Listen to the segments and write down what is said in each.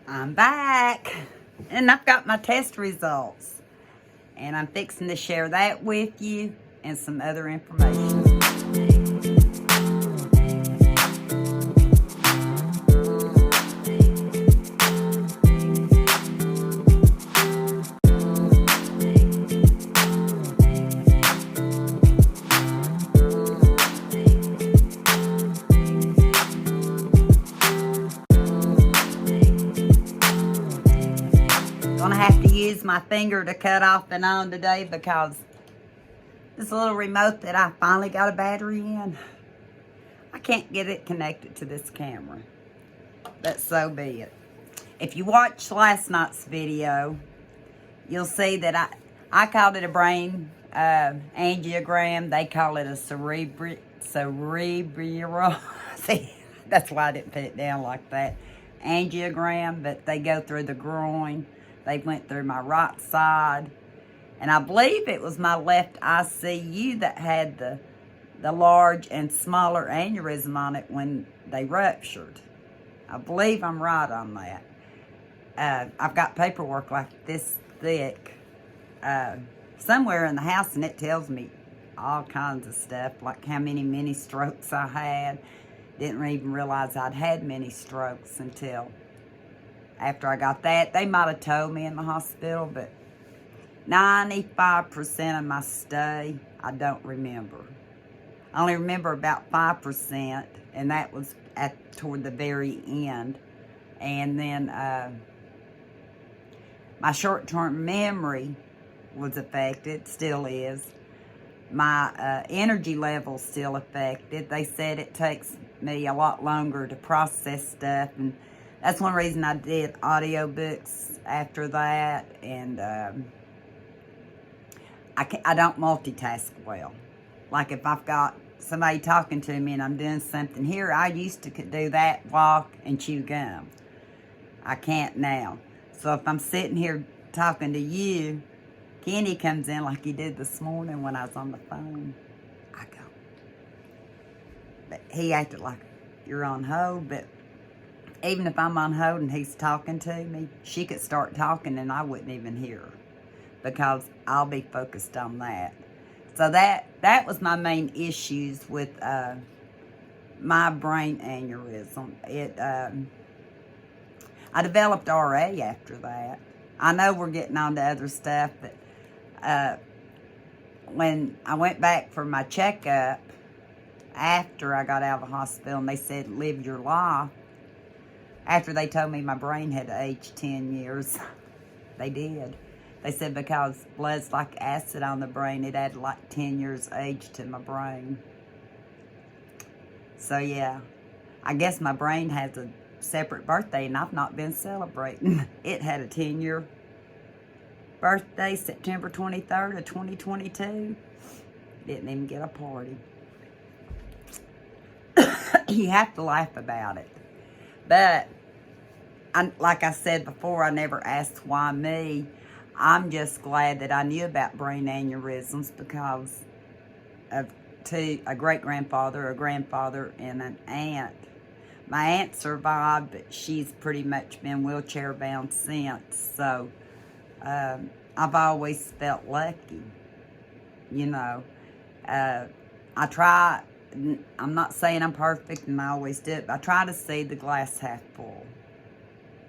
I'm back, and I've got my test results, and I'm fixing to share that with you and some other information. Gonna have to use my finger to cut off and on today because this little remote that I finally got a battery in, I can't get it connected to this camera, but so be it. If you watched last night's video, you'll see that I called it a brain angiogram. They call it a cerebral. See, that's why I didn't put it down like that. Angiogram, but they go through the groin. They went through my right side. And I believe it was my left ICU that had the large and smaller aneurysm on it when they ruptured. I believe I'm right on that. I've got paperwork like this thick somewhere in the house, and it tells me all kinds of stuff, like how many mini strokes I had. Didn't even realize I'd had many strokes until after I got that. They might have told me in the hospital, but 95% of my stay, I don't remember. I only remember about 5%, and that was toward the very end. And then my short-term memory was affected, still is. My energy level's still affected. They said it takes me a lot longer to process stuff, and that's one reason I did audiobooks after that. And I don't multitask well. Like if I've got somebody talking to me and I'm doing something here, I used to do that, walk, and chew gum. I can't now. So if I'm sitting here talking to you, Kenny comes in like he did this morning when I was on the phone. I go. But he acted like you're on hold, but even if I'm on hold and he's talking to me, she could start talking and I wouldn't even hear her because I'll be focused on that. So that was my main issues with my brain aneurysm. I developed RA after that. I know we're getting on to other stuff, but when I went back for my checkup after I got out of the hospital and they said, live your life, after they told me my brain had aged 10 years, they did. They said because blood's like acid on the brain, it added like 10 years age to my brain. So yeah, I guess my brain has a separate birthday and I've not been celebrating. It had a 10-year birthday, September 23rd of 2022. Didn't even get a party. You have to laugh about it. But, like I said before, I never asked why me. I'm just glad that I knew about brain aneurysms because of a great-grandfather, a grandfather, and an aunt. My aunt survived, but she's pretty much been wheelchair-bound since. So, I've always felt lucky, you know. I try, I'm not saying I'm perfect and I always do it, but I try to see the glass half full.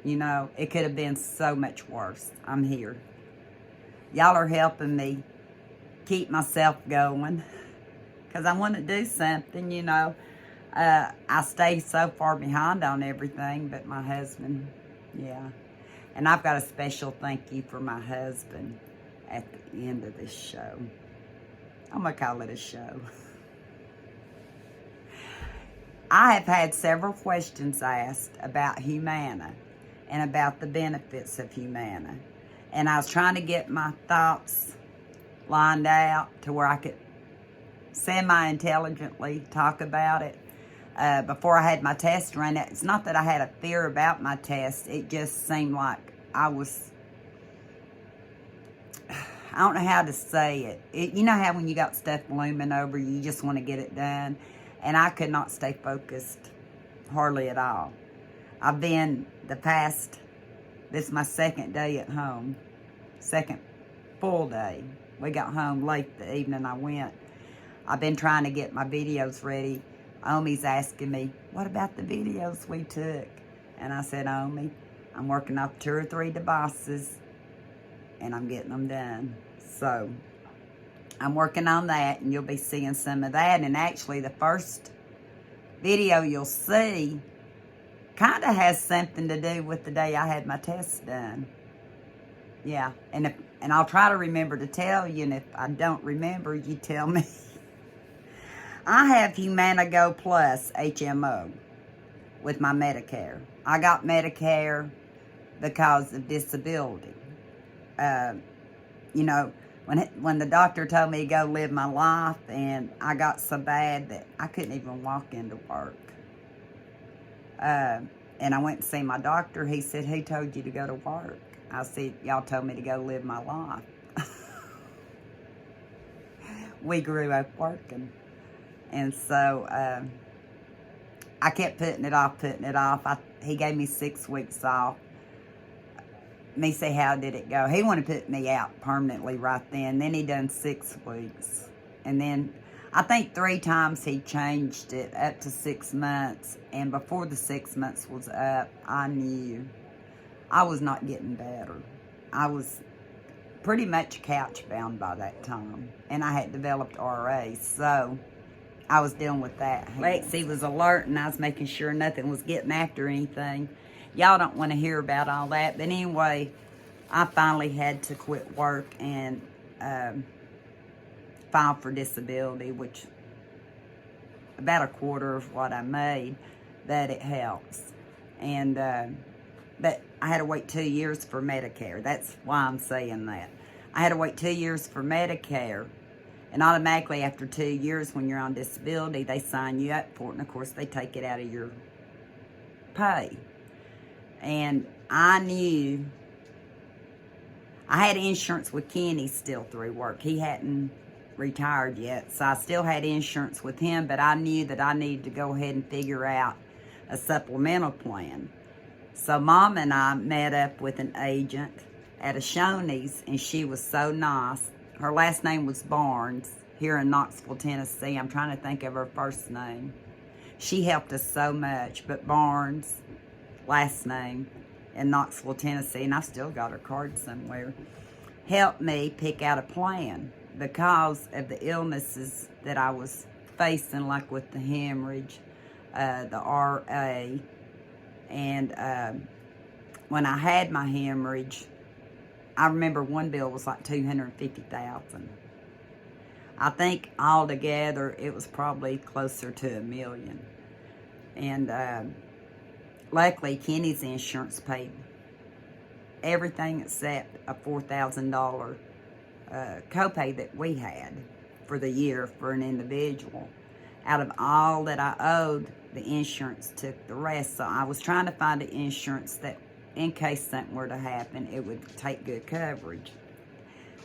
You know, it could have been so much worse. I'm here. Y'all are helping me keep myself going because I want to do something, you know. I stay so far behind on everything, but my husband, yeah. And I've got a special thank you for my husband at the end of this show. I'm going to call it a show. I have had several questions asked about Humana and about the benefits of Humana. And I was trying to get my thoughts lined out to where I could semi-intelligently talk about it. Before I had my test run, it's not that I had a fear about my test. It just seemed like I don't know how to say it. You know how when you got stuff looming over you, you just want to get it done? And I could not stay focused hardly at all. I've been the past This is my second day at home. Second full day. We got home late the evening I went. I've been trying to get my videos ready. Omi's asking me, what about the videos we took? And I said, Omi, I'm working off 2 or 3 devices and I'm getting them done. So I'm working on that, and you'll be seeing some of that. And actually the first video you'll see kind of has something to do with the day I had my test done. Yeah, and I'll try to remember to tell you, and if I don't remember, you tell me. I have Humana Gold Plus HMO with my Medicare. I got Medicare because of disability. You know, when the doctor told me to go live my life, and I got so bad that I couldn't even walk into work. And I went to see my doctor. He said, who told you to go to work? I said, y'all told me to go live my life. We grew up working. And so I kept putting it off. He gave me 6 weeks off. Me say, how did it go? He wanted to put me out permanently right then. Then he done 6 weeks. And then I think 3 times he changed it up to 6 months. And before the 6 months was up, I knew I was not getting better. I was pretty much couch bound by that time. And I had developed RA. So I was dealing with that. Lexi was alert, and I was making sure nothing was getting after anything. Y'all don't want to hear about all that. But anyway, I finally had to quit work and file for disability, which about a quarter of what I made, but it helps. And but I had to wait 2 years for Medicare. That's why I'm saying that. I had to wait 2 years for Medicare, and automatically after 2 years, when you're on disability, they sign you up for it, and of course they take it out of your pay. And I knew I had insurance with Kenny still through work. He hadn't retired yet, so I still had insurance with him, but I knew that I needed to go ahead and figure out a supplemental plan. So Mom and I met up with an agent at a Shoney's, and she was so nice. Her last name was Barnes, here in Knoxville, Tennessee. I'm trying to think of her first name. She helped us so much, but Barnes, last name, in Knoxville, Tennessee, and I still got her card somewhere, helped me pick out a plan because of the illnesses that I was facing, like with the hemorrhage, the RA, and when I had my hemorrhage, I remember one bill was like $250,000. I think altogether it was probably closer to $1 million. And luckily, Kenny's insurance paid everything except a $4,000 copay that we had for the year for an individual. Out of all that I owed, the insurance took the rest. So I was trying to find an insurance that, in case something were to happen, it would take good coverage.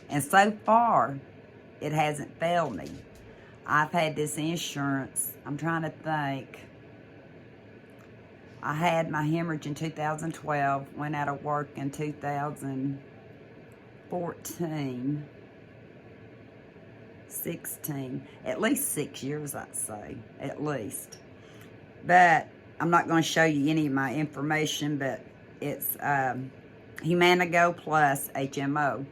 And so far, it hasn't failed me. I've had this insurance, I'm trying to think. I had my hemorrhage in 2012, went out of work in 2014, 16, at least 6 years, I'd say, at least. But I'm not going to show you any of my information, but it's Humana Gold Plus HMO.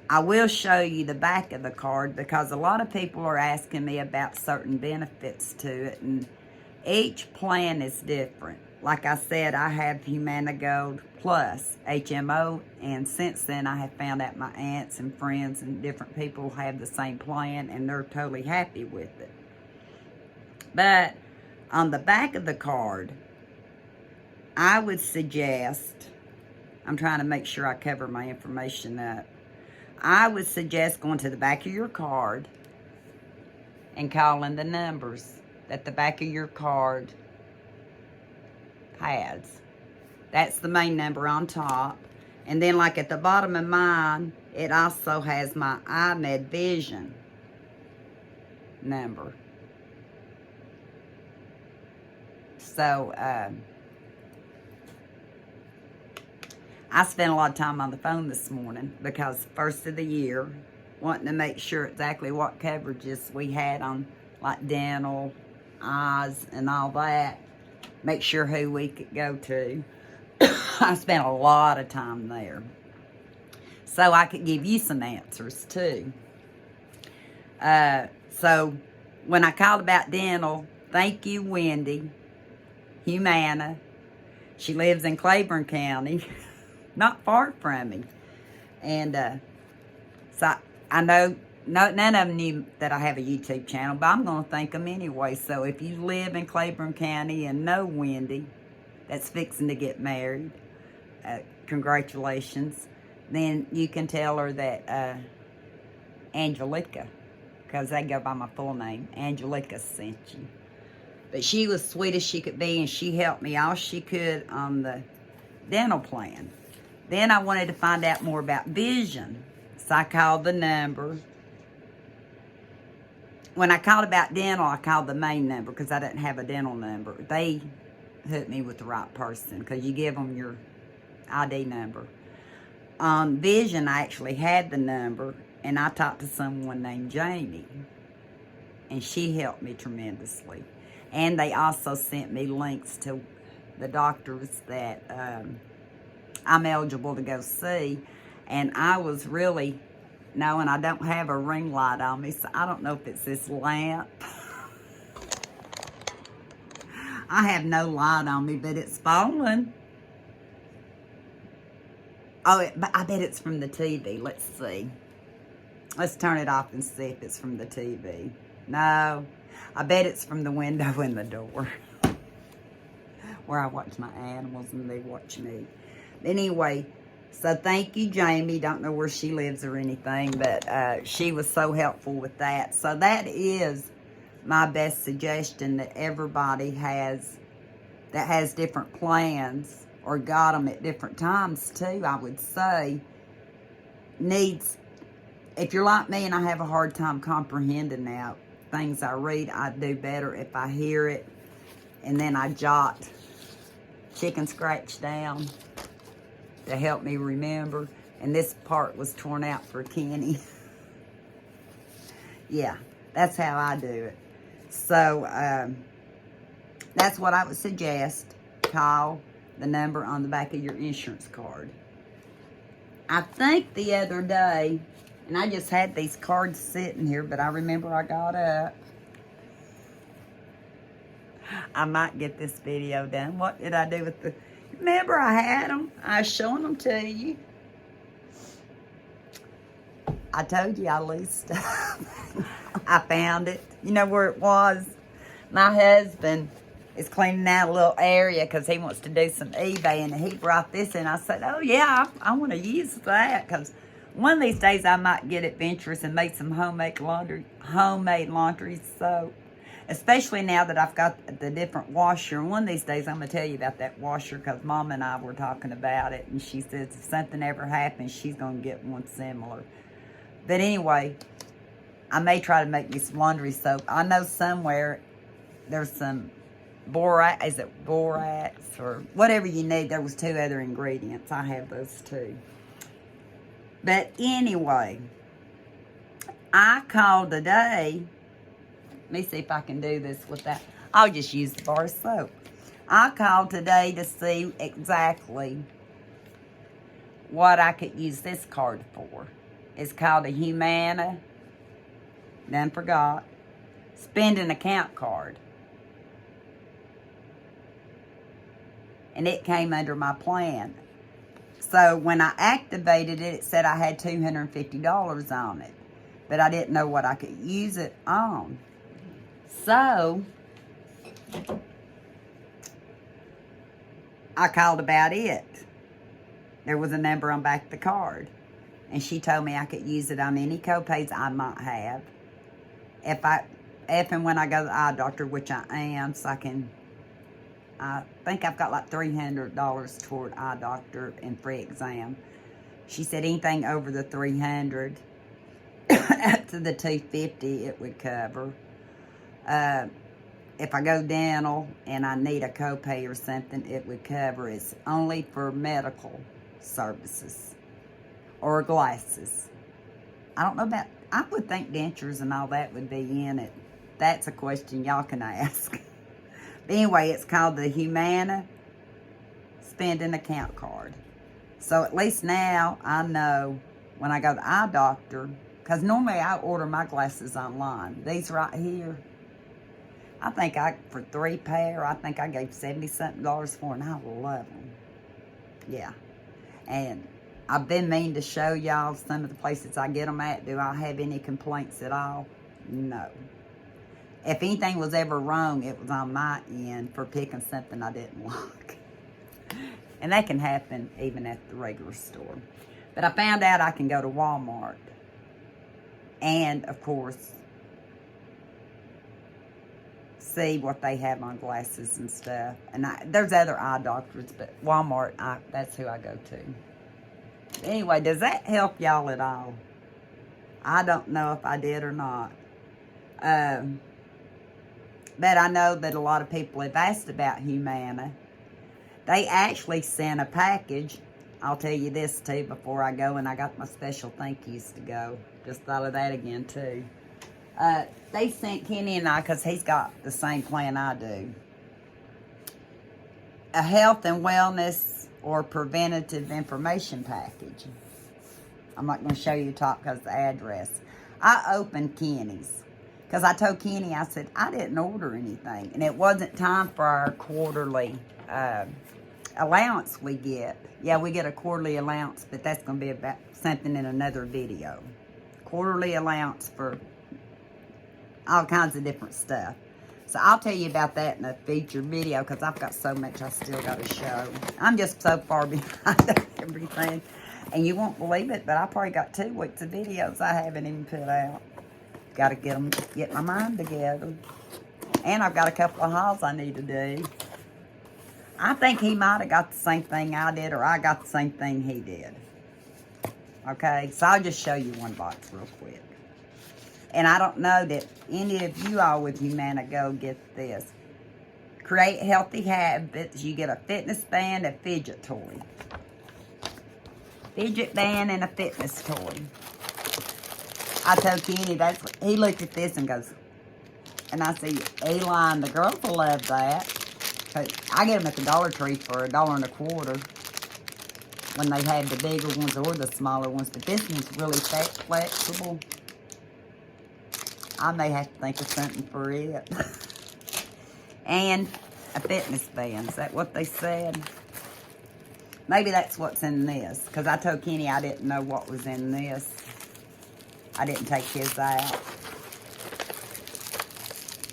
I will show you the back of the card because a lot of people are asking me about certain benefits to it, and each plan is different. Like I said, I have Humana Gold Plus HMO, and since then I have found out my aunts and friends and different people have the same plan, and they're totally happy with it. But on the back of the card, I would suggest, I'm trying to make sure I cover my information up, I would suggest going to the back of your card and calling the numbers that the back of your card has. That's the main number on top. And then like at the bottom of mine, it also has my iMed Vision number. So, I spent a lot of time on the phone this morning because first of the year, wanting to make sure exactly what coverages we had on like dental, eyes, and all that. Make sure who we could go to. I spent a lot of time there. So I could give you some answers too. So when I called about dental, thank you, Wendy, Humana. She lives in Claiborne County, not far from me. And so I know none of them knew that I have a YouTube channel, but I'm going to thank them anyway. So if you live in Claiborne County and know Wendy that's fixing to get married, congratulations. Then you can tell her that Angelica, because they go by my full name, Angelica sent you. But she was sweet as she could be, and she helped me all she could on the dental plan. Then I wanted to find out more about vision. So I called the number. When I called about dental, I called the main number because I didn't have a dental number. They hooked me with the right person because you give them your ID number. On vision, I actually had the number, and I talked to someone named Jamie, and she helped me tremendously. And they also sent me links to the doctors that I'm eligible to go see. And I was really knowing I don't have a ring light on me, so I don't know if it's this lamp. I have no light on me, but it's falling. Oh, I bet it's from the TV. Let's see. Let's turn it off and see if it's from the TV. No, I bet it's from the window in the door where I watch my animals and they watch me. Anyway, so thank you, Jamie. Don't know where she lives or anything, but she was so helpful with that. So that is my best suggestion that everybody has that has different plans or got them at different times too, I would say, needs, if you're like me and I have a hard time comprehending now, things I read, I do better if I hear it and then I jot chicken scratch down to help me remember. And this part was torn out for Kenny. Yeah, that's how I do it. So that's what I would suggest. Call the number on the back of your insurance card. I think the other day, and I just had these cards sitting here, but I remember I got up. I might get this video done. What did I do with the... Remember I had them? I was showing them to you. I told you I lose stuff. I found it. You know where it was? My husband is cleaning out a little area because he wants to do some eBay, and he brought this in. I said, oh yeah, I want to use that because one of these days I might get adventurous and make some homemade laundry soap. Especially now that I've got the different washer. And one of these days I'm going to tell you about that washer because Mom and I were talking about it. And she says if something ever happens, she's going to get one similar. But anyway, I may try to make me some laundry soap. I know somewhere there's some borax. Is it borax or whatever you need? There was 2 other ingredients. I have those too. But anyway, I called today. Let me see if I can do this with that. I'll just use the bar of soap. I called today to see exactly what I could use this card for. It's called a Humana, done forgot, spending account card. And it came under my plan. So when I activated it, it said I had $250 on it. But I didn't know what I could use it on. So, I called about it. There was a number on back of the card. And she told me I could use it on any copays I might have. If and when I go to the eye doctor, which I am, so I think I've got like $300 toward eye doctor and free exam. She said anything over the $300 up to the $250 it would cover. If I go dental and I need a copay or something, it would cover. It's only for medical services or glasses. I don't know about, I would think dentures and all that would be in it. That's a question y'all can ask. But anyway, it's called the Humana Spending Account Card. So at least now I know when I go to the eye doctor, because normally I order my glasses online. These right here, I think for 3 pair, I think I gave $70-something for, and I love them. Yeah. And I've been meaning to show y'all some of the places I get them at. Do I have any complaints at all? No. If anything was ever wrong, it was on my end for picking something I didn't like. And that can happen even at the regular store. But I found out I can go to Walmart. And, of course, see what they have on glasses and stuff. And there's other eye doctors, but Walmart, that's who I go to. Anyway, does that help y'all at all? I don't know if I did or not. But I know that a lot of people have asked about Humana. They actually sent a package. I'll tell you this, too, before I go, and I got my special thank yous to go. Just thought of that again, too. They sent Kenny and I, because he's got the same plan I do, a health and wellness or preventative information package. I'm not going to show you the top because of the address. I opened Kenny's because I told Kenny, I said, I didn't order anything. And it wasn't time for our quarterly allowance we get. Yeah, we get a quarterly allowance, but that's going to be about something in another video. Quarterly allowance for all kinds of different stuff. So I'll tell you about that in a featured video because I've got so much I still got to show. I'm just so far behind everything. And you won't believe it, but I probably got 2 weeks of videos I haven't even put out. Got to get my mind together. And I've got a couple of hauls I need to do. I think he might have got the same thing I did, or I got the same thing he did. Okay, so I'll just show you one box real quick. And I don't know that any of you all with Humana Gold get this. Create healthy habits. You get a fitness band, a fidget toy. Fidget band and a fitness toy. I told Kenny, he looked at this and goes, and I said, Eli, the girls will love that. I get them at the Dollar Tree for $1.25 when they have the bigger ones or the smaller ones. But this one's really flexible. I may have to think of something for it. And a fitness band. Is that what they said? Maybe that's what's in this. Because I told Kenny I didn't know what was in this. I didn't take his out.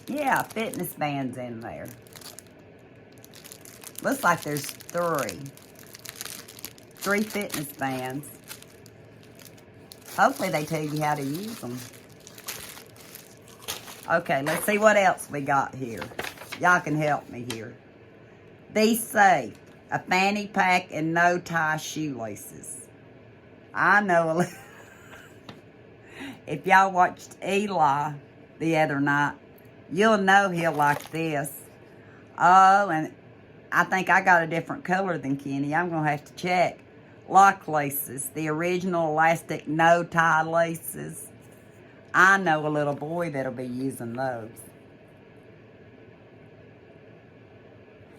Yeah, fitness band's in there. Looks like there's 3. 3 fitness bands. Hopefully they tell you how to use them. Okay, let's see what else we got here. Y'all can help me here. Be safe. A fanny pack and no tie shoelaces. I know a little. If y'all watched Eli the other night, you'll know he'll like this. Oh, and I think I got a different color than Kenny. I'm going to have to check. Lock laces. The original elastic no tie laces. I know a little boy that'll be using those.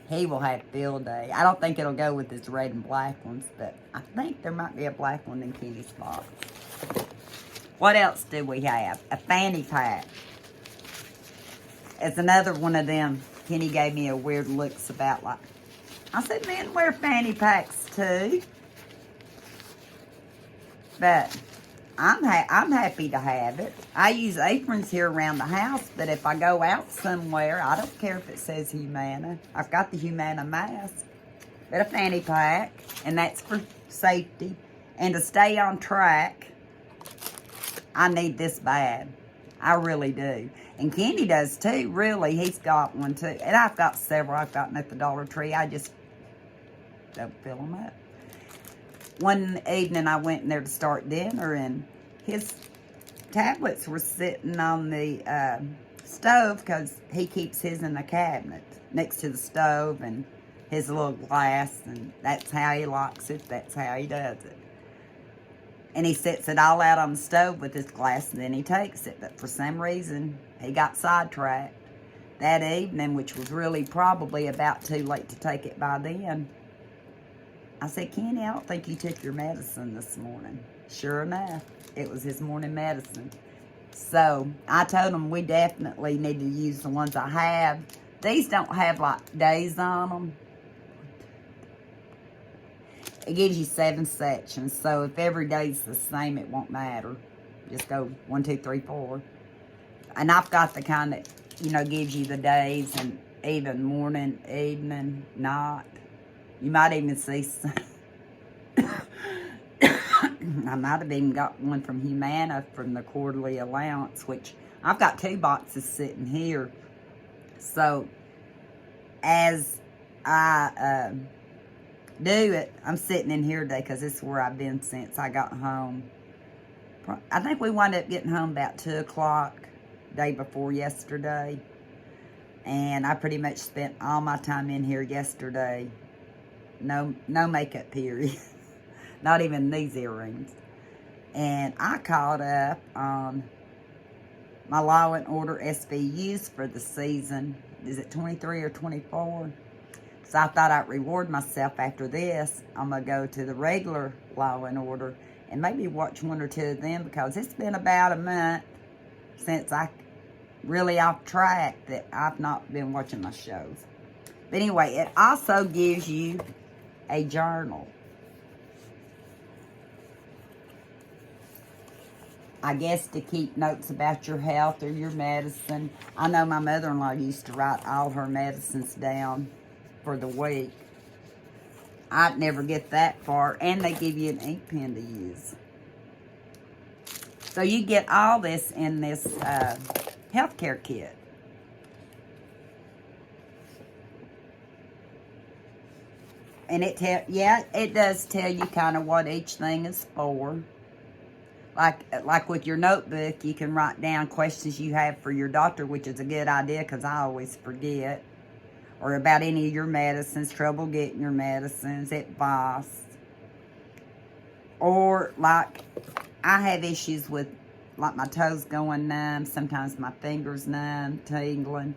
He will have field day. I don't think it'll go with his red and black ones, but I think there might be a black one in Kenny's box. What else do we have? A fanny pack. It's another one of them. Kenny gave me a weird looks about like, I said, men wear fanny packs too. But I'm happy to have it. I use aprons here around the house, but if I go out somewhere, I don't care if it says Humana. I've got the Humana mask, but a fanny pack, and that's for safety. And to stay on track, I need this bad. I really do. And Kenny does too, really. He's got one too. And I've got several I've gotten at the Dollar Tree. I just don't fill them up. One evening I went in there to start dinner, and his tablets were sitting on the stove because he keeps his in the cabinet next to the stove, and his little glass, and that's how he likes it. That's how he does it. And he sets it all out on the stove with his glass, and then he takes it. But for some reason, he got sidetracked that evening, which was really probably about too late to take it by then. I said, Kenny, I don't think you took your medicine this morning. Sure enough, it was his morning medicine. So I told him we definitely need to use the ones I have. These don't have like days on them. It gives you 7 sections. So if every day's the same, it won't matter. Just go 1, 2, 3, 4. And I've got the kind that, you know, gives you the days and even morning, evening, night. You might even see some. I might have even got one from Humana from the quarterly allowance, which I've got 2 boxes sitting here. So as I do it, I'm sitting in here today because this is where I've been since I got home. I think we wound up getting home about 2 o'clock day before yesterday. And I pretty much spent all my time in here yesterday. No makeup period. Not even these earrings. And I caught up on my Law and Order SVUs for the season. Is it 23 or 24? So I thought I'd reward myself after this. I'm going to go to the regular Law and Order and maybe watch 1 or 2 of them, because it's been about a month since I really off track that I've not been watching my shows. But anyway, it also gives you a journal. I guess to keep notes about your health or your medicine. I know my mother-in-law used to write all her medicines down for the week. I'd never get that far. And they give you an ink pen to use. So you get all this in this healthcare kit. And it does tell you kind of what each thing is for. Like with your notebook, you can write down questions you have for your doctor, which is a good idea because I always forget. Or about any of your medicines, trouble getting your medicines, advice. Or like, I have issues with like my toes going numb, sometimes my fingers numb, tingling.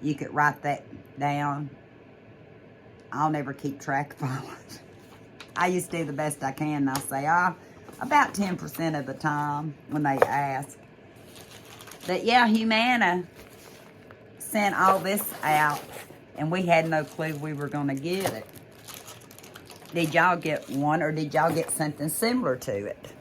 You could write that down. I'll never keep track of all of it. I used to do the best I can, and I'll say, about 10% of the time when they ask. But yeah, Humana sent all this out, and we had no clue we were going to get it. Did y'all get one, or did y'all get something similar to it?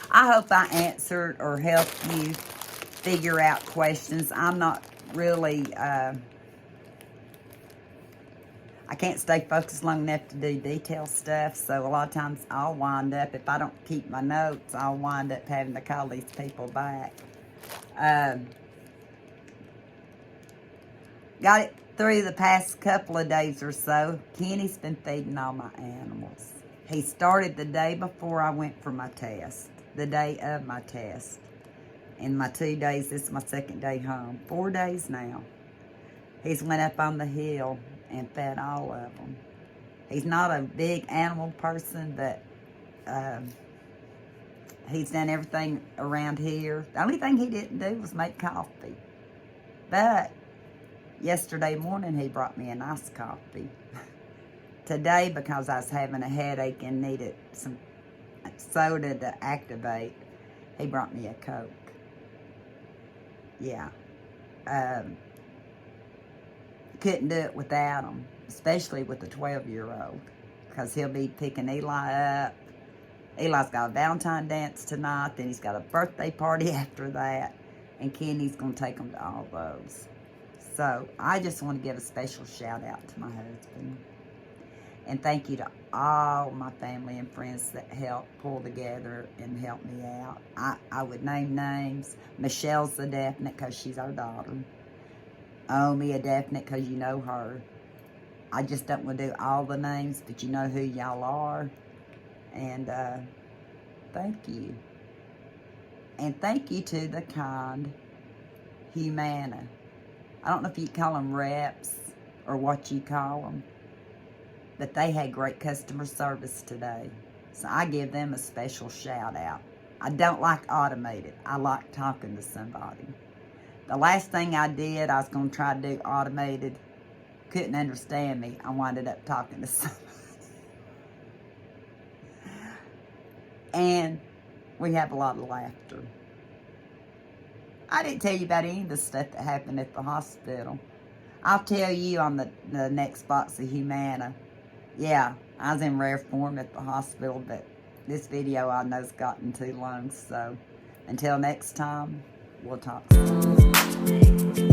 I hope I answered or helped you figure out questions. I'm not really... I can't stay focused long enough to do detail stuff, so a lot of times I'll wind up, if I don't keep my notes, I'll wind up having to call these people back. Got it through the past couple of days or so. Kenny's been feeding all my animals. He started the day before I went for my test, the day of my test. In my 2 days, this is my 2nd day home. 4 days now. He's went up on the hill and fed all of them. He's not a big animal person, but he's done everything around here. The only thing he didn't do was make coffee. But yesterday morning, he brought me a nice coffee. Today, because I was having a headache and needed some soda to activate, he brought me a Coke. Yeah. Couldn't do it without him, especially with the 12-year-old, because he'll be picking Eli up. Eli's got a Valentine dance tonight, then he's got a birthday party after that, and Kenny's going to take him to all those. So I just want to give a special shout out to my husband, and thank you to all my family and friends that helped pull together and help me out. I would name names. Michelle's a definite because she's our daughter. Omi a definite because you know her. I just don't want to do all the names, but you know who y'all are. And thank you. And thank you to the kind Humana. I don't know if you call them reps or what you call them, but they had great customer service today. So I give them a special shout out. I don't like automated. I like talking to somebody. The last thing I did, I was going to try to do automated. Couldn't understand me. I winded up talking to somebody. And we have a lot of laughter. I didn't tell you about any of the stuff that happened at the hospital. I'll tell you on the next box of Humana. Yeah, I was in rare form at the hospital, but this video I know's gotten too long. So until next time, we'll talk soon.